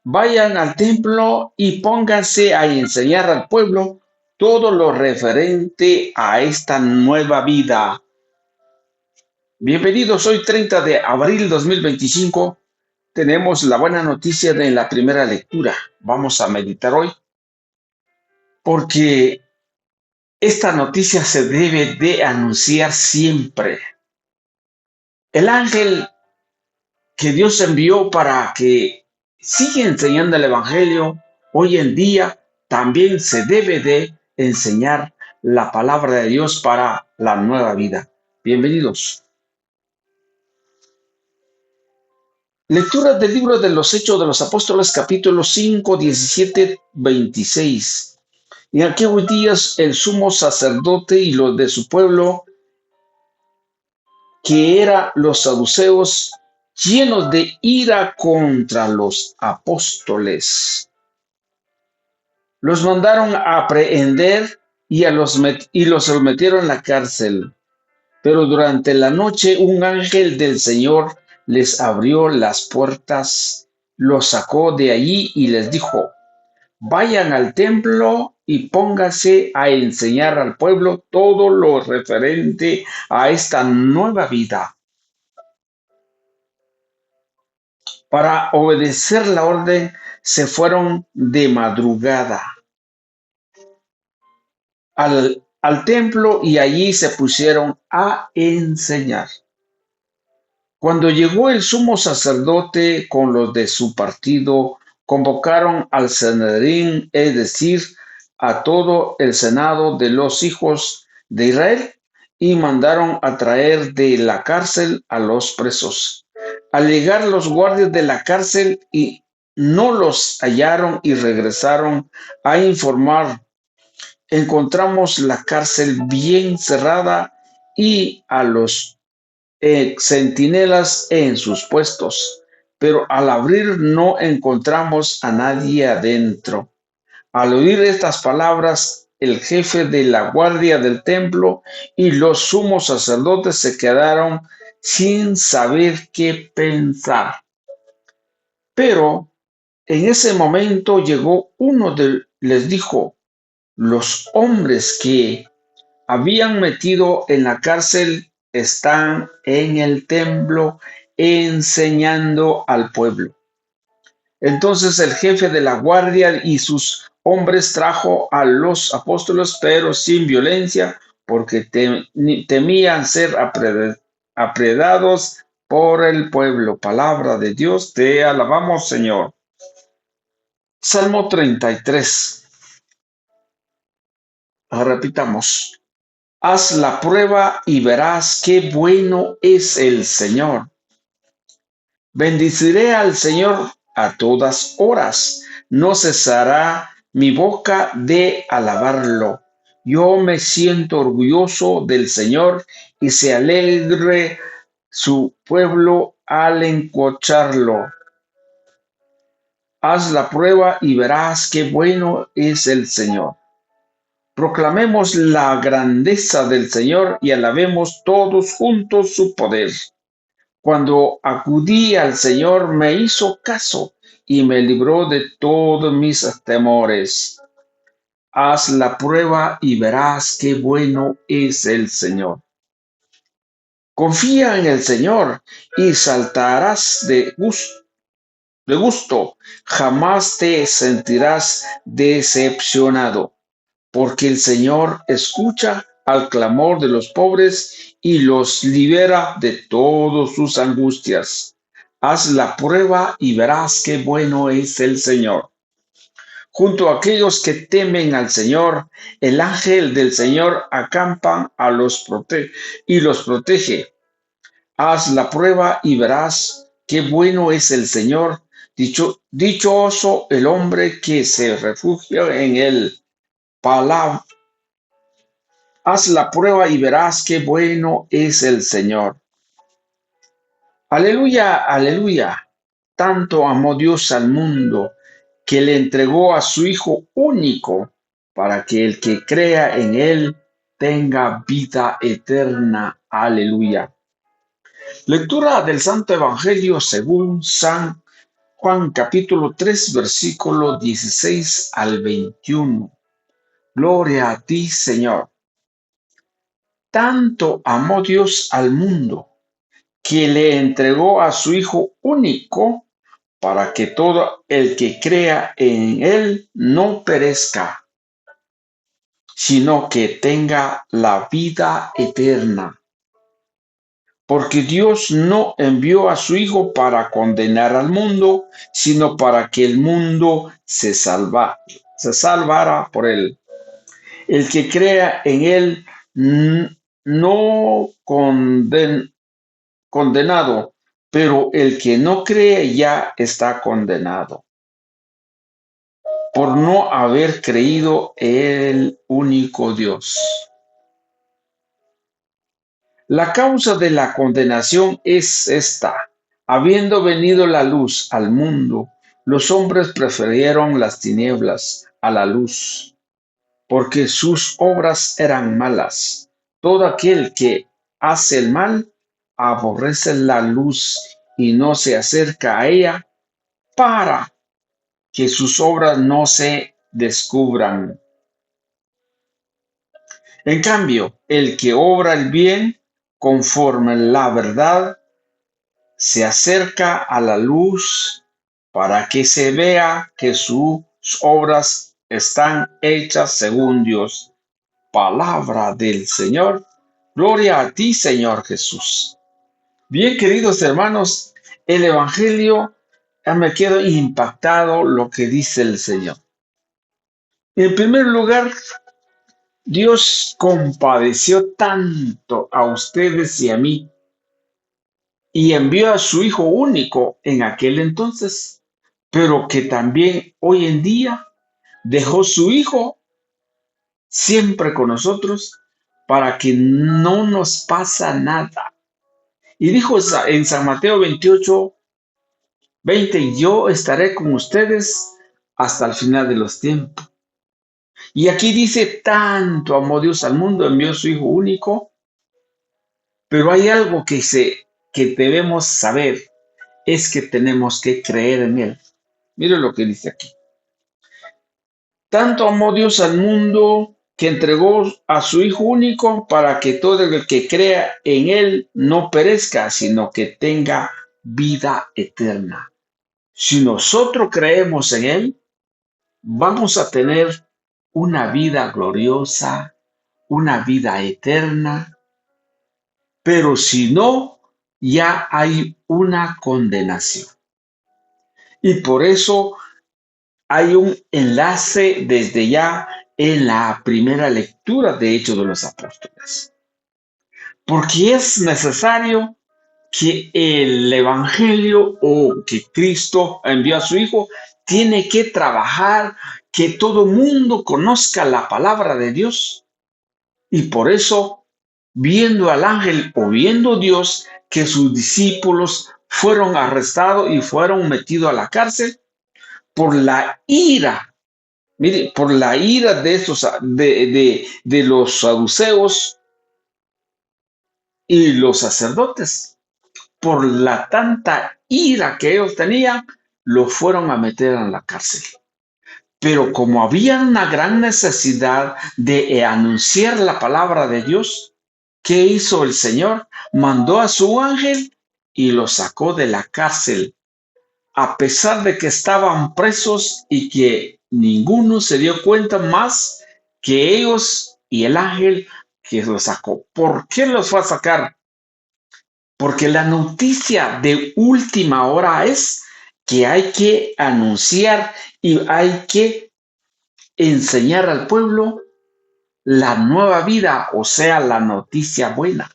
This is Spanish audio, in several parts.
vayan al templo y pónganse a enseñar al pueblo todo lo referente a esta nueva vida. Bienvenidos, hoy 30 de abril 2025. Tenemos la buena noticia de la primera lectura. Vamos a meditar hoy porque esta noticia se debe de anunciar siempre. El ángel que Dios envió para que siga enseñando el Evangelio, hoy en día también se debe de enseñar la palabra de Dios para la nueva vida. Bienvenidos. Lectura del libro de los Hechos de los Apóstoles, capítulo 5, 17, 26. En aquellos días el sumo sacerdote y los de su pueblo, que eran los saduceos, llenos de ira contra los apóstoles, los mandaron a aprehender y los metieron en la cárcel. Pero durante la noche un ángel del Señor les abrió las puertas, los sacó de allí y les dijo: vayan al templo y pónganse a enseñar al pueblo todo lo referente a esta nueva vida. Para obedecer la orden, se fueron de madrugada al templo y allí se pusieron a enseñar. Cuando llegó el sumo sacerdote con los de su partido, convocaron al Sanedrín, es decir, a todo el senado de los hijos de Israel, y mandaron a traer de la cárcel a los presos. Al llegar los guardias de la cárcel y no los hallaron y regresaron a informar: encontramos la cárcel bien cerrada y a los centinelas en sus puestos, pero al abrir no encontramos a nadie adentro. Al oír estas palabras, el jefe de la guardia del templo y los sumos sacerdotes se quedaron sin saber qué pensar. Pero en ese momento llegó uno les dijo: los hombres que habían metido en la cárcel están en el templo enseñando al pueblo. Entonces el jefe de la guardia y sus hombres trajo a los apóstoles, pero sin violencia, porque temían ser apredados por el pueblo. Palabra de Dios, te alabamos, Señor. Salmo 33. Repitamos. Haz la prueba y verás qué bueno es el Señor. Bendeciré al Señor a todas horas. No cesará mi boca de alabarlo. Yo me siento orgulloso del Señor y se alegre su pueblo al escucharlo. Haz la prueba y verás qué bueno es el Señor. Proclamemos la grandeza del Señor y alabemos todos juntos su poder. Cuando acudí al Señor me hizo caso y me libró de todos mis temores. Haz la prueba y verás qué bueno es el Señor. Confía en el Señor y saltarás de gusto. Jamás te sentirás decepcionado, porque el Señor escucha al clamor de los pobres y los libera de todas sus angustias. Haz la prueba y verás qué bueno es el Señor. Junto a aquellos que temen al Señor, el ángel del Señor acampa y los protege. Haz la prueba y verás qué bueno es el Señor. Dichoso el hombre que se refugia en él. Haz la prueba y verás qué bueno es el Señor. Aleluya, aleluya. Tanto amó Dios al mundo que le entregó a su Hijo único para que el que crea en él tenga vida eterna. Aleluya. Lectura del Santo Evangelio según San Juan capítulo 3, versículo 16 al 21. Gloria a ti, Señor. Tanto amó Dios al mundo que le entregó a su Hijo único para que todo el que crea en Él no perezca, sino que tenga la vida eterna. Porque Dios no envió a su Hijo para condenar al mundo, sino para que el mundo se salvara por él. El que crea en Él no condenado, pero el que no cree ya está condenado por no haber creído en el único Dios. La causa de la condenación es esta: habiendo venido la luz al mundo, los hombres prefirieron las tinieblas a la luz, porque sus obras eran malas. Todo aquel que hace el mal aborrece la luz y no se acerca a ella para que sus obras no se descubran. En cambio, el que obra el bien conforme la verdad se acerca a la luz para que se vea que sus obras están hechas según Dios. Palabra del Señor. Gloria a ti, Señor Jesús. Bien, queridos hermanos, el Evangelio, me quedo impactado lo que dice el Señor. En primer lugar, Dios compadeció tanto a ustedes y a mí y envió a su Hijo único en aquel entonces, pero que también hoy en día dejó su Hijo siempre con nosotros para que no nos pasa nada. Y dijo en San Mateo 28:20, yo estaré con ustedes hasta el final de los tiempos. Y aquí dice, tanto amó Dios al mundo, envió a su Hijo único, pero hay algo que debemos saber, es que tenemos que creer en Él. Mire lo que dice aquí. Tanto amó Dios al mundo que entregó a su Hijo único para que todo el que crea en Él no perezca, sino que tenga vida eterna. Si nosotros creemos en Él, vamos a tener una vida gloriosa, una vida eterna, pero si no, ya hay una condenación. Y por eso hay un enlace desde ya en la primera lectura de Hechos de los Apóstoles. Porque es necesario que el Evangelio o que Cristo envió a su Hijo tiene que trabajar, que todo mundo conozca la palabra de Dios. Y por eso, viendo al ángel o viendo Dios que sus discípulos fueron arrestados y fueron metidos a la cárcel por la ira, mire, por la ira de los saduceos y los sacerdotes, por la tanta ira que ellos tenían, lo fueron a meter en la cárcel. Pero como había una gran necesidad de anunciar la palabra de Dios, ¿qué hizo el Señor? Mandó a su ángel y lo sacó de la cárcel, a pesar de que estaban presos y que ninguno se dio cuenta más que ellos y el ángel que los sacó. ¿Por qué los fue a sacar? Porque la noticia de última hora es que hay que anunciar y hay que enseñar al pueblo la nueva vida, o sea, la noticia buena.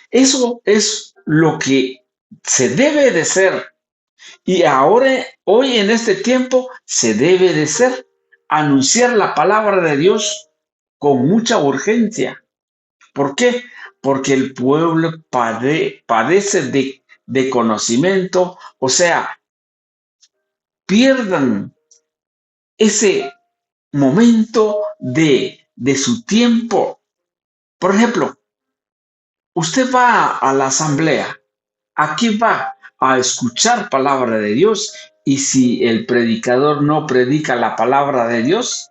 Eso es lo que se debe de ser. Y ahora, hoy en este tiempo, se debe de ser anunciar la palabra de Dios con mucha urgencia. ¿Por qué? Porque el pueblo padece de conocimiento, o sea, pierdan ese momento de su tiempo. Por ejemplo, usted va a la asamblea, aquí va a escuchar palabra de Dios, y si el predicador no predica la palabra de Dios,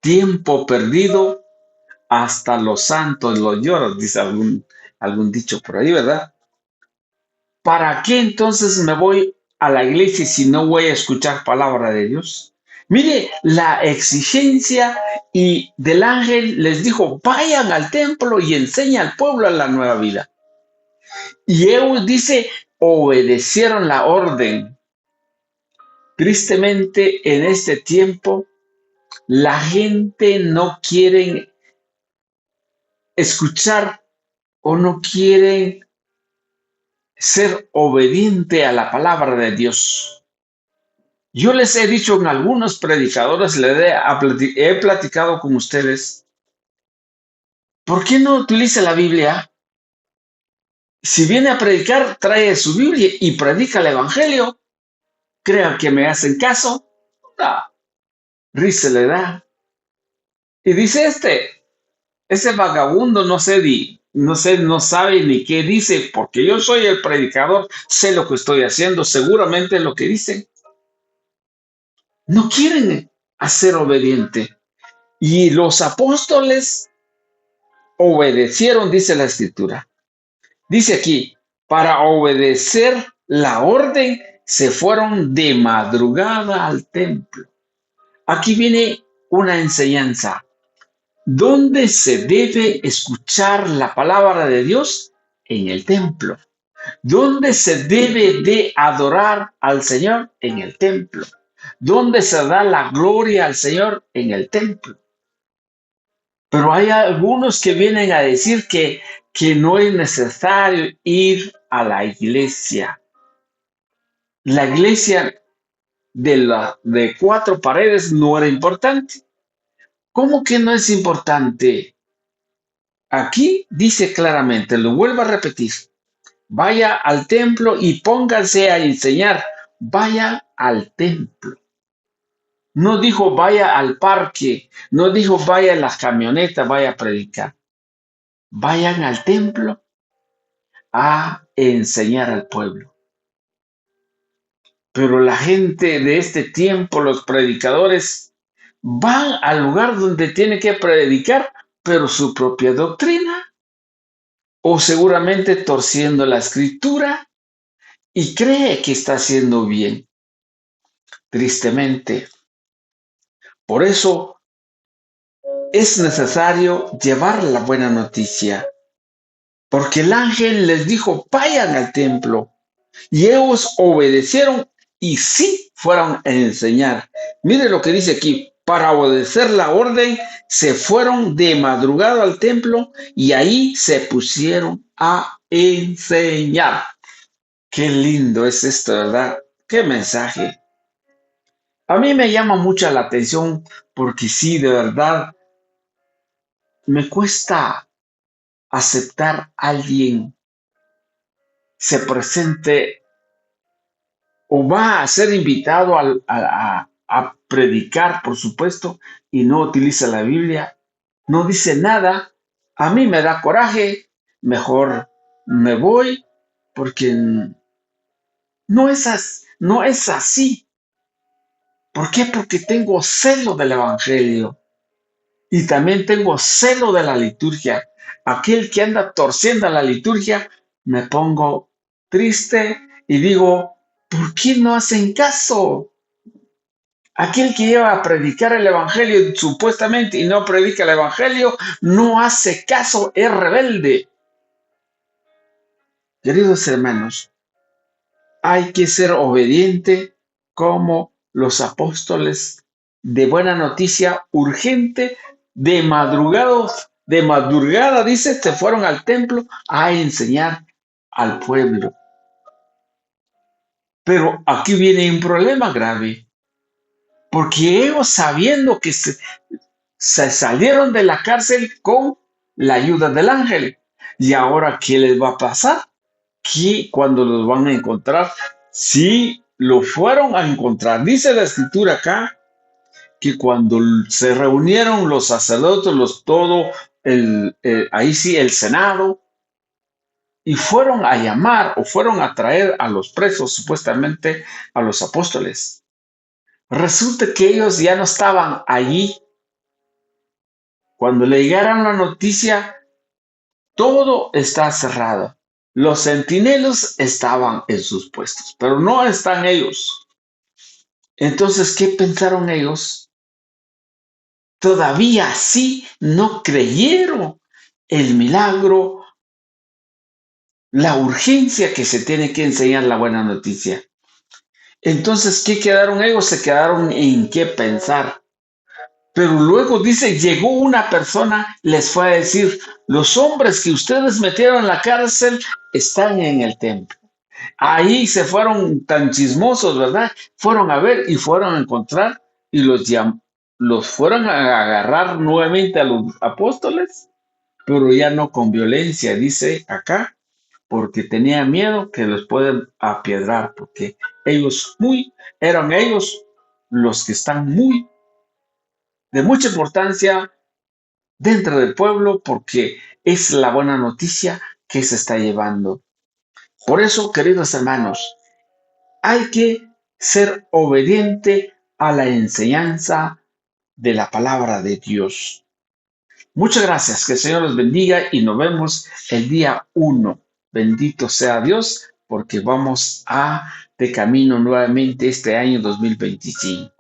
tiempo perdido, hasta los santos lo lloran, dice algún dicho por ahí, ¿verdad? ¿Para qué entonces me voy a la iglesia si no voy a escuchar palabra de Dios? Mire, la exigencia y del ángel les dijo, vayan al templo y enseña al pueblo a la nueva vida. Y ellos, dice, obedecieron la orden. Tristemente, en este tiempo, la gente no quiere escuchar o no quiere ser obediente a la palabra de Dios. Yo les he dicho en algunos predicadores, he platicado con ustedes, ¿por qué no utiliza la Biblia? Si viene a predicar, trae su Biblia y predica el Evangelio. Crean que me hacen caso. No, risa le da. Y dice ese vagabundo no sabe ni qué dice, porque yo soy el predicador, sé lo que estoy haciendo, seguramente lo que dice. No quieren hacer obediente. Y los apóstoles obedecieron, dice la escritura. Dice aquí, para obedecer la orden, se fueron de madrugada al templo. Aquí viene una enseñanza. ¿Dónde se debe escuchar la palabra de Dios? En el templo. ¿Dónde se debe de adorar al Señor? En el templo. ¿Dónde se da la gloria al Señor? En el templo. Pero hay algunos que vienen a decir que no es necesario ir a la iglesia. La iglesia de 4 paredes no era importante. ¿Cómo que no es importante? Aquí dice claramente, lo vuelvo a repetir, vaya al templo y pónganse a enseñar. Vaya al templo. No dijo vaya al parque, no dijo vaya en las camionetas, vaya a predicar. Vayan al templo a enseñar al pueblo. Pero la gente de este tiempo, los predicadores, van al lugar donde tiene que predicar, pero su propia doctrina, o seguramente torciendo la escritura, y cree que está haciendo bien. Tristemente. Por eso es necesario llevar la buena noticia, porque el ángel les dijo, vayan al templo, y ellos obedecieron y sí fueron a enseñar. Mire lo que dice aquí, para obedecer la orden, se fueron de madrugada al templo y ahí se pusieron a enseñar. Qué lindo es esto, ¿verdad? Qué mensaje. A mí me llama mucho la atención porque sí, de verdad, me cuesta aceptar a alguien se presente o va a ser invitado a predicar, por supuesto, y no utiliza la Biblia, no dice nada. A mí me da coraje, mejor me voy porque no es así. ¿Por qué? Porque tengo celo del Evangelio y también tengo celo de la liturgia. Aquel que anda torciendo la liturgia, me pongo triste y digo, ¿por qué no hacen caso? Aquel que lleva a predicar el Evangelio supuestamente y no predica el Evangelio, no hace caso, es rebelde. Queridos hermanos, hay que ser obediente como los apóstoles de buena noticia urgente, de madrugada, dice, se fueron al templo a enseñar al pueblo. Pero aquí viene un problema grave, porque ellos sabiendo que se salieron de la cárcel con la ayuda del ángel, y ahora ¿qué les va a pasar? Que cuando los van a encontrar, sí lo fueron a encontrar. Dice la escritura acá que cuando se reunieron los sacerdotes, ahí sí el Senado, y fueron a llamar o fueron a traer a los presos, supuestamente a los apóstoles. Resulta que ellos ya no estaban allí. Cuando le llegaron la noticia, todo está cerrado. Los centinelos estaban en sus puestos, pero no están ellos. Entonces, ¿qué pensaron ellos? Todavía sí no creyeron el milagro, la urgencia que se tiene que enseñar la buena noticia. Entonces, ¿qué quedaron ellos? Se quedaron en qué pensar. Pero luego dice, llegó una persona, les fue a decir, los hombres que ustedes metieron en la cárcel están en el templo. Ahí se fueron tan chismosos, ¿verdad? Fueron a ver y fueron a encontrar y los fueron a agarrar nuevamente a los apóstoles, pero ya no con violencia, dice acá, porque tenía miedo que los puedan apiedrar, porque eran ellos los que están de mucha importancia dentro del pueblo, porque es la buena noticia que se está llevando. Por eso, queridos hermanos, hay que ser obediente a la enseñanza de la palabra de Dios. Muchas gracias, que el Señor los bendiga y nos vemos el día 1. Bendito sea Dios, porque vamos de camino nuevamente este año 2025.